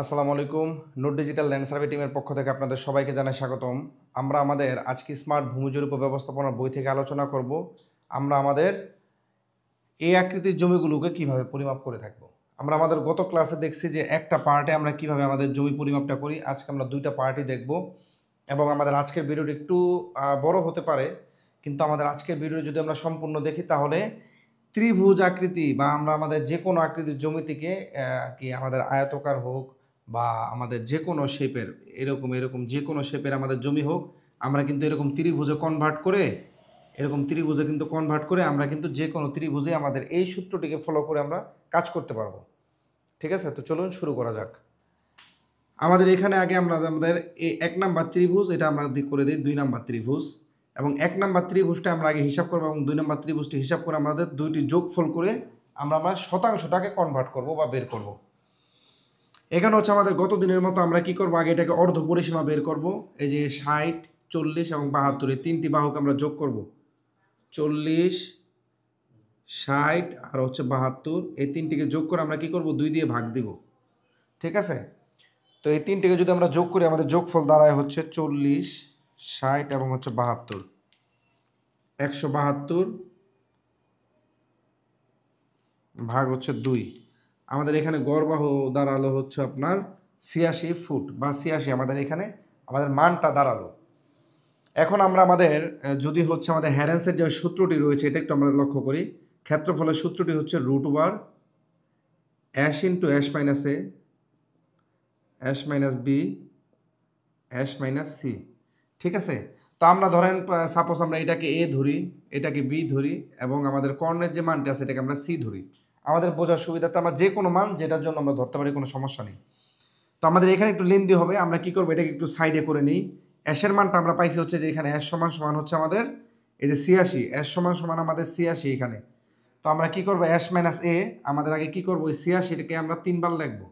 আসসালামু আলাইকুম। Note digital land survey টিমের পক্ষ থেকে আপনাদের সবাইকে জানাই স্বাগতম। আমরা আমাদের আজকে স্মার্ট ভূমিজরিপ ও ব্যবস্থাপনার বই থেকে আলোচনা করব। আমরা আমাদের এই আকৃতির জমিগুলোকে কিভাবে পরিমাপ করে থাকব। আমরা আমাদের গত ক্লাসে দেখছি যে একটা পার্টে আমরা কিভাবে আমাদের জমি পরিমাপটা করি। আজকে আমরা দুইটা পার্টই দেখব এবং আমাদের আজকের ভিডিওটি একটু বড় হতে পারে, কিন্তু আমাদের আজকের ভিডিও যদি আমরা সম্পূর্ণ দেখি তাহলে ত্রিভুজ আকৃতি বা আমরা আমাদের যে কোনো আকৃতির জমি থেকে কি আমাদের আয়তকার হোক বা আমাদের যে কোনো শেপের এরকম এরকম যে কোনো শেপের আমাদের জমি হোক, আমরা কিন্তু এরকম ত্রিভুজে কনভার্ট করে আমরা কিন্তু যে কোনো ত্রিভুজে আমাদের এই সূত্রটিকে ফলো করে আমরা কাজ করতে পারবো। ঠিক আছে, তো চলুন শুরু করা যাক। আমাদের এখানে আগে আমরা আমাদের এই 1 নাম্বার ত্রিভুজ এটা আমরা করে দিই 2 নাম্বার ত্রিভুজ, এবং 1 নাম্বার ত্রিভুজটা আমরা আগে হিসাব করবো এবং 2 নাম্বার ত্রিভুজটি হিসাব করে আমাদের দুইটি যোগফল করে আমরা আমার শতাংশটাকে কনভার্ট করব বা বের করব। এখানে হচ্ছে আমাদের গত দিনের মতো আমরা কি করব, আগে এটাকে অর্ধ পরিসীমা বের করব। এই যে 60, 40 এবং 72 এই তিনটি বাহুকে আমরা যোগ করব। 40, 60 আর হচ্ছে 72 এই তিনটিকে যোগ করে আমরা কি করব, 2 দিয়ে ভাগ দিব। ঠিক আছে, তো এই তিনটিকে যদি আমরা যোগ করি আমাদের যোগফল দাঁড়ায় হচ্ছে 40, 60 এবং হচ্ছে 72, 172 ভাগ হচ্ছে 2। আমাদের এখানে গড় বাহু দাঁড়ালো হচ্ছে আপনার 86 ফুট বা 86, আমাদের এখানে আমাদের মানটা দাঁড়ালো। এখন আমরা আমাদের যদি হচ্ছে আমাদের হ্যারেন্সের যে সূত্রটি রয়েছে এটা একটু আমরা লক্ষ্য করি। ক্ষেত্রফলের সূত্রটি হচ্ছে √/, s into s minus a, s minus b, s minus c। ঠিক আছে, তো আমরা ধরেন সাপোজ আমরা এটাকে a ধরি, এটাকে b ধরি এবং আমাদের কর্ণের যে মানটা আছে এটাকে আমরা c ধরি। আমাদের বোঝার সুবিধাতে আমরা যে কোনো মান যেটার জন্য আমরা ধরতে পারি, কোনো সমস্যা নেই। তো আমাদের এখানে একটু লেন্দি হবে, আমরা কি করবো, এটাকে একটু সাইডে করে নিই। এর মানটা আমরা পাইছি হচ্ছে যে এখানে s সমান সমান হচ্ছে আমাদের এই যে 86, s সমান সমান আমাদের 86 এখানে। তো আমরা কি করবো, s মাইনাস a, আমাদের আগে কি করবো, ওই 86টাকে আমরা 3 বার লিখবো।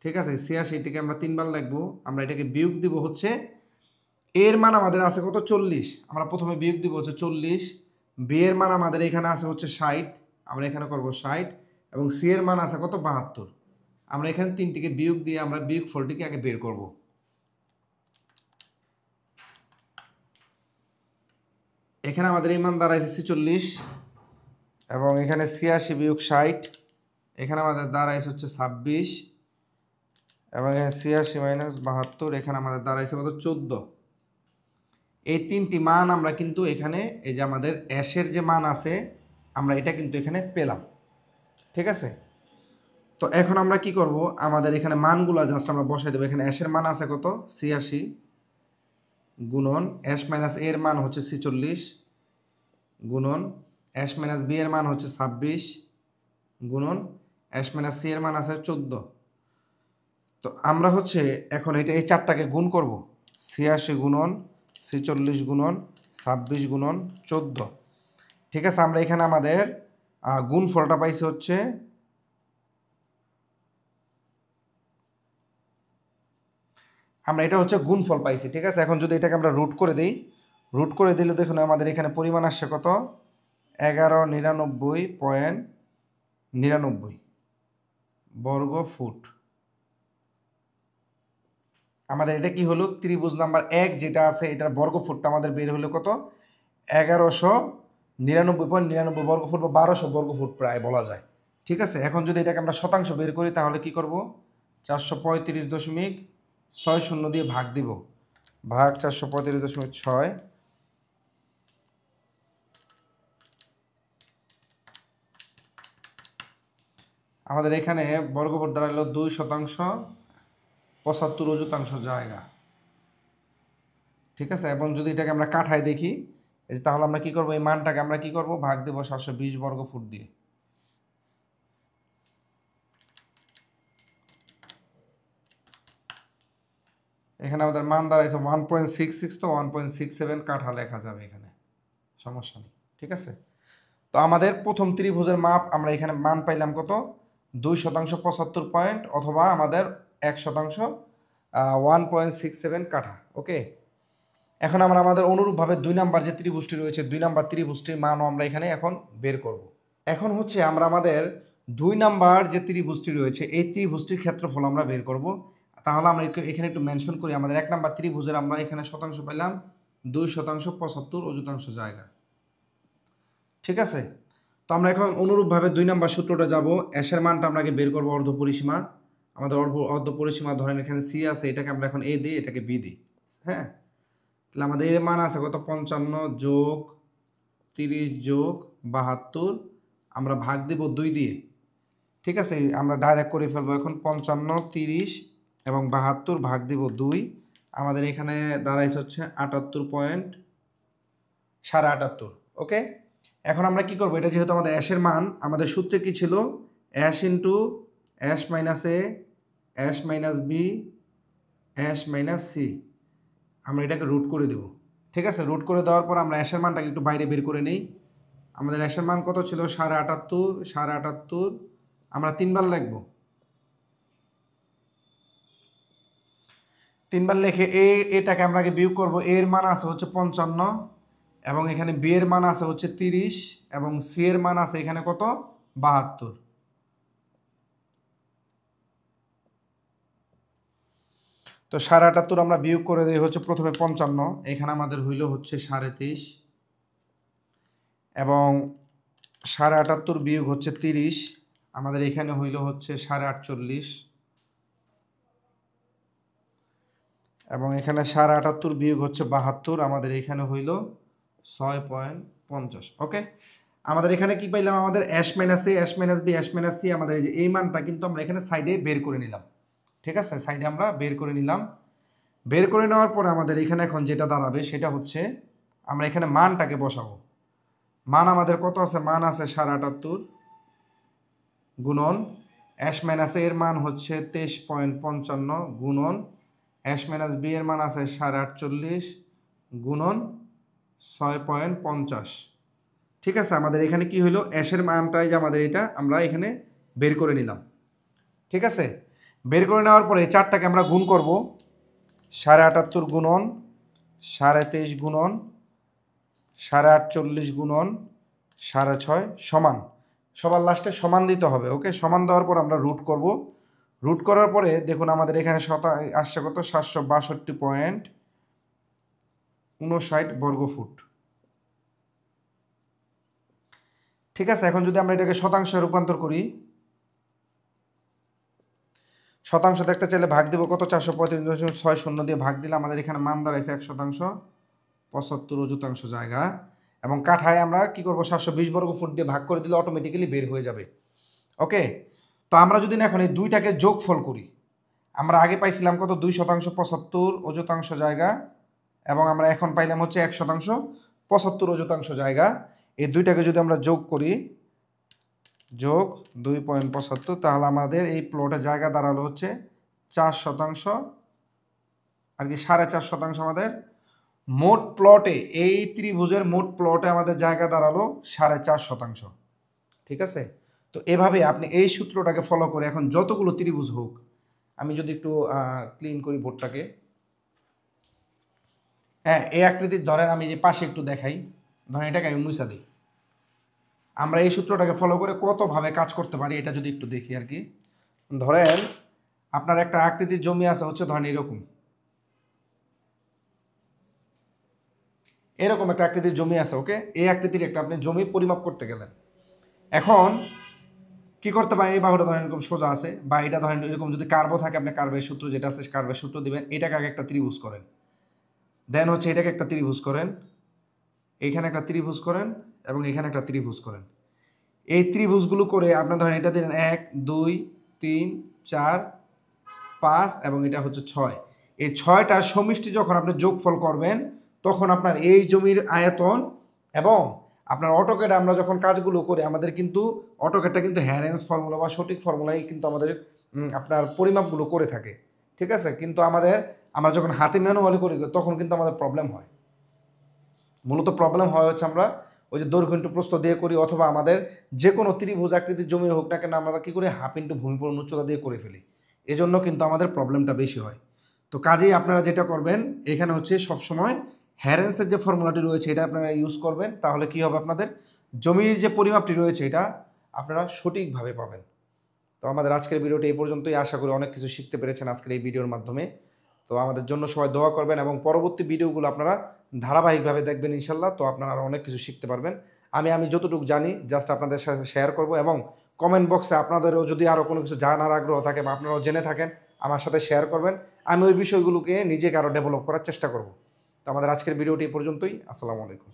ঠিক আছে, 86টাকে আমরা 3 বার লিখবো। আমরা এটাকে বিয়োগ দিব হচ্ছে, এর মান আমাদের আছে কত, 40। আমরা প্রথমে বিয়োগ দিব হচ্ছে 40, b এর মান আমাদের এখানে আছে হচ্ছে 60, আমরা এখানে করব 60 এবং c এর মান আছে কত, 72। আমরা এখানে তিনটিকে বিয়োগ দিয়ে আমরা বিয়োগ ফলটিকে আগে বের করব। এখানে আমাদের এই মান দাঁড়াইছে 46 এবং এখানে 86 বিয়োগ 60, এখানে আমাদের দাঁড়াইছে হচ্ছে 26 এবং এখানে 86 মাইনাস 72, এখানে আমাদের দাঁড়াইছে কত, 14। এই তিনটি মান আমরা কিন্তু এখানে এই যে আমাদের অ্যাশের যে মান আছে আমরা এটা কিন্তু এখানে পেলাম। ঠিক আছে, তো এখন আমরা কি করব, আমাদের এখানে মানগুলো জাস্ট আমরা বসাই দেবো। এখানে অ্যাশের মান আছে কত, 86 গুণন s মাইনাস a এর মান হচ্ছে 46 গুণন s মাইনাস b এর মান হচ্ছে 26 গুণন s মাইনাস c এর মান আছে 14। তো আমরা হচ্ছে এখন এটা এই চারটাকে গুণ করব, 86 গুণন 46 গুণন 26 গুণন 14। ঠিক আছে, আমরা এখানে আমাদের গুণফলটা পাইছি হচ্ছে আমরা এটা হচ্ছে গুণফল পাইছি। ঠিক আছে, এখন যদি এটাকে আমরা রুট করে দিই, রুট করে দিলে দেখুন আমাদের এখানে পরিমাণ আসছে কত, 1199.99 বর্গ ফুট। আমাদের এটা কি হলো, ত্রিভুজ নাম্বার 1 যেটা আছে এটার বর্গ ফুটটা আমাদের বের হলো কত, 1199.99 বর্গ ফুট বা 1200 বর্গ ফুট প্রায় বলা যায়। ঠিক আছে, এখন যদি এটাকে আমরা শতাংশ বের করি তাহলে কি করব, 435.60 দিয়ে ভাগ দিব, ভাগ 435.6। আমাদের এখানে বর্গফুট দাঁড়ালো 2% 75 জায়গা। ঠিক আছে, এবং যদি এটাকে আমরা কাঠায় দেখি তাহলে আমরা কি করব, এই মানটাকে আমরা কি করব, ভাগ দেব 720 বর্গ ফুট দিয়ে। এখানে আমাদের মান দাঁড়াইছে 1.66, তো 1.67 কাঠা লেখা যাবে এখানে, সমস্যা নেই। ঠিক আছে, তো আমাদের প্রথম ত্রিভুজের মাপ আমরা এখানে মান পাইলাম কত, 2% 75 পয়েন্ট অথবা আমাদের 1% 1.67 কাঠা। ওকে, এখন আমরা আমাদের অনুরূপভাবে 2 নাম্বার যে ত্রিভুজটি রয়েছে 2 নাম্বার ত্রিভুজটির মানও আমরা এখানে এখন বের করব। এখন হচ্ছে আমরা আমাদের 2 নাম্বার যে ত্রিভুজটি রয়েছে এই ত্রিভুজটির ক্ষেত্রফল আমরা বের করব। তাহলে আমরা এখানে একটু মেনশন করি, আমাদের 1 নাম্বার ত্রিভুজের আমরা এখানে শতাংশ পেলাম 2% 75 অযুতাংশ জায়গা। ঠিক আছে, তো আমরা এখন অনুরূপভাবে 2 নাম্বার সূত্রটা যাব। এর মানটা আমরা আগে বের করব, অর্ধ পরিসীমা। আমাদের অর্ধ পরিসীমা ধরেন এখানে সি আছে, এটাকে আমরা এখন এ দিই, এটাকে বি দিই। হ্যাঁ, তাহলে আমাদের এর মান আছে কত, 55 যোগ 30 যোগ 72, আমরা ভাগ দেব 2 দিয়ে। ঠিক আছে, আমরা ডাইরেক্ট করে ফেলবো এখন। 55 30 এবং 72 ভাগ দিব 2, আমাদের এখানে দাঁড়াইছে হচ্ছে 78.78। ওকে, এখন আমরা কি করব, এটা যেহেতু আমাদের অ্যাশের মান, আমাদের সূত্রে কি ছিল, s into s minus a s minus b s minus c, আমরা এটাকে রুট করে দেব। ঠিক আছে, রুট করে দেওয়ার পর আমরা অ্যাশের মানটাকে একটু বাইরে বের করে নিই। আমাদের অ্যাশের মান কত ছিল, 78.78, আমরা 3 বার লিখব। 3 বার লিখে এটাকে আমরা আগে বিয়োগ করব। এর মান আছে হচ্ছে 55 এবং এখানে বি এর মান আছে হচ্ছে 30 এবং সি এর মান আছে এখানে কত, 72। তো 78.5 আমরা বিয়োগ করে দিই হচ্ছে প্রথমে 55, এখানে আমাদের হইল হচ্ছে 23.5 এবং 78.5 বিয়োগ হচ্ছে 30, আমাদের এখানে হইল হচ্ছে 48.5 এবং এখানে 78.5 বিয়োগ হচ্ছে 72, আমাদের এখানে হইল 6.50। ওকে, আমাদের এখানে কি পাইলাম, আমাদের s minus a s minus b s minus c, আমাদের এই যে এই মানটা কিন্তু আমরা এখানে সাইডে বের করে নিলাম। ঠিক আছে, সাইডে আমরা বের করে নিলাম। বের করে নেওয়ার পরে আমাদের এখানে এখন যেটা দাঁড়াবে সেটা হচ্ছে আমরা এখানে মানটাকে বসাবো। মান আমাদের কত আছে, মান আছে 78.5 গুণন অ্যাশ মাইনাস এর মান হচ্ছে 23.55 গুণন অ্যাশ মাইনাস বি এর মান আছে 48.5 গুণন 6.50। ঠিক আছে, আমাদের এখানে কি হলো, অ্যাশের মানটাই যে আমাদের এটা আমরা এখানে বের করে নিলাম। ঠিক আছে, বের করে নেওয়ার পরে এই চারটাকে আমরা গুণ করব। 78.5 গুণন 23.5 গুণন 48.5 গুণন 6.5 সমান, সবার লাস্টে সমান দিতে হবে। ওকে, সমান দেওয়ার পর আমরা রুট করব। রুট করার পরে দেখুন আমাদের এখানে আসছে কত, 762.59 বর্গফুট। ঠিক আছে, এখন যদি আমরা এটাকে শতাংশে রূপান্তর করি, শতাংশ দেখতে চাইলে ভাগ দিব কত, 435.60 দিয়ে ভাগ দিলে আমাদের এখানে মান দাঁড়াইছে 1% 75 অযুতাংশ জায়গা। এবং কাঠায় আমরা কি করব, 720 বর্গফুট দিয়ে ভাগ করে দিলে অটোমেটিক্যালি বের হয়ে যাবে। ওকে, তো আমরা যদি না এখন এই দুইটাকে যোগফল করি, আমরা আগে পাইছিলাম কত, 2% 75 অযুতাংশ জায়গা এবং আমরা এখন পাইলাম হচ্ছে 1% 75 অযুতাংশ জায়গা। এই দুইটাকে যদি আমরা যোগ করি, যোগ 2.75, তাহলে আমাদের এই প্লটের জায়গা দাঁড়ালো হচ্ছে 4% আর কি 4.5%। আমাদের মোট প্লটে, এই ত্রিভুজের মোট প্লটে আমাদের জায়গা দাঁড়ালো 4.5%। ঠিক আছে, তো এভাবে আপনি এই সূত্রটাকে ফলো করে এখন যতগুলো ত্রিভুজ হোক, আমি যদি একটু ক্লিন করি বোর্ডটাকে, হ্যাঁ এই আকৃতির ধরেন আমি যে পাশে একটু দেখাই, ধরেন এটাকে আমি মুছা দিই। আমরা এই সূত্রটাকে ফলো করে কতভাবে কাজ করতে পারি এটা যদি একটু দেখি আর কি। ধরেন আপনার একটা আকৃতির জমি আছে হচ্ছে ধরেন এরকম এরকম একটা আকৃতির জমি আছে। ওকে, এই আকৃতির একটা আপনি জমি পরিমাপ করতে গেলেন, এখন কি করতে পারেন, এই বাহুটা ধরেন এরকম সোজা আছে, বা এটা ধরেন এরকম যদি কার্ভ থাকে, আপনি কার্ভের সূত্র যেটা আছে কার্ভের সূত্র দিবেন, এটাকে আগে একটা ত্রিভুজ করেন, দেন হচ্ছে এটাকে একটা ত্রিভুজ করেন, এইখানে একটা ত্রিভুজ করেন এবং এখানে একটা ত্রিভুজ করেন। এই ত্রিভুজগুলো করে আপনার ধরেন এটা দিলেন 1 2 3 4 5 এবং এটা হচ্ছে 6। এই 6টার সমষ্টি যখন আপনি যোগফল করবেন, তখন আপনার এই জমির আয়তন এবং আপনার অটোক্যাডে আমরা যখন কাজগুলো করি, আমাদের কিন্তু অটোক্যাডটা কিন্তু হ্যারেন্স ফর্মুলা বা সঠিক ফর্মুলাই কিন্তু আমাদের আপনার পরিমাপগুলো করে থাকে। ঠিক আছে, কিন্তু আমরা যখন হাতে ম্যানুয়ালি করি তখন কিন্তু আমাদের প্রবলেম হয়। মূলত প্রবলেম হয় হচ্ছে আমরা ওই যে দৈর্ঘ্য ইন্টু প্রস্থ দিয়ে করি, অথবা আমাদের যে কোনো ত্রিভুজ আকৃতির জমি হোক না কেন আমরা কী করি, হাফ ইন্টু ভূমিপূরণ উচ্চতা দিয়ে করে ফেলি, এজন্য কিন্তু আমাদের প্রবলেমটা বেশি হয়। তো কাজেই আপনারা যেটা করবেন, এখানে হচ্ছে সবসময় হ্যারেন্সের যে ফর্মুলাটি রয়েছে এটা আপনারা ইউজ করবেন, তাহলে কি হবে, আপনাদের জমির যে পরিমাপটি রয়েছে এটা আপনারা সঠিকভাবে পাবেন। তো আমাদের আজকের ভিডিওটি এই পর্যন্তই। আশা করি অনেক কিছু শিখতে পেরেছেন আজকের এই ভিডিওর মাধ্যমে। তো আমাদের জন্য সবাই দোয়া করবেন এবং পরবর্তী ভিডিওগুলো আপনারা ধারাবাহিকভাবে দেখবেন ইনশাল্লাহ। তো আপনারা আরও অনেক কিছু শিখতে পারবেন। আমি যতটুকু জানি জাস্ট আপনাদের সাথে শেয়ার করব, এবং কমেন্ট বক্সে আপনাদেরও যদি আরও কোনো কিছু জানার আগ্রহ থাকে বা আপনারাও জেনে থাকেন আমার সাথে শেয়ার করবেন। আমি ওই বিষয়গুলোকে নিজেকে আরও ডেভেলপ করার চেষ্টা করব। তো আমাদের আজকের ভিডিওটি এই পর্যন্তই। আসসালামু আলাইকুম।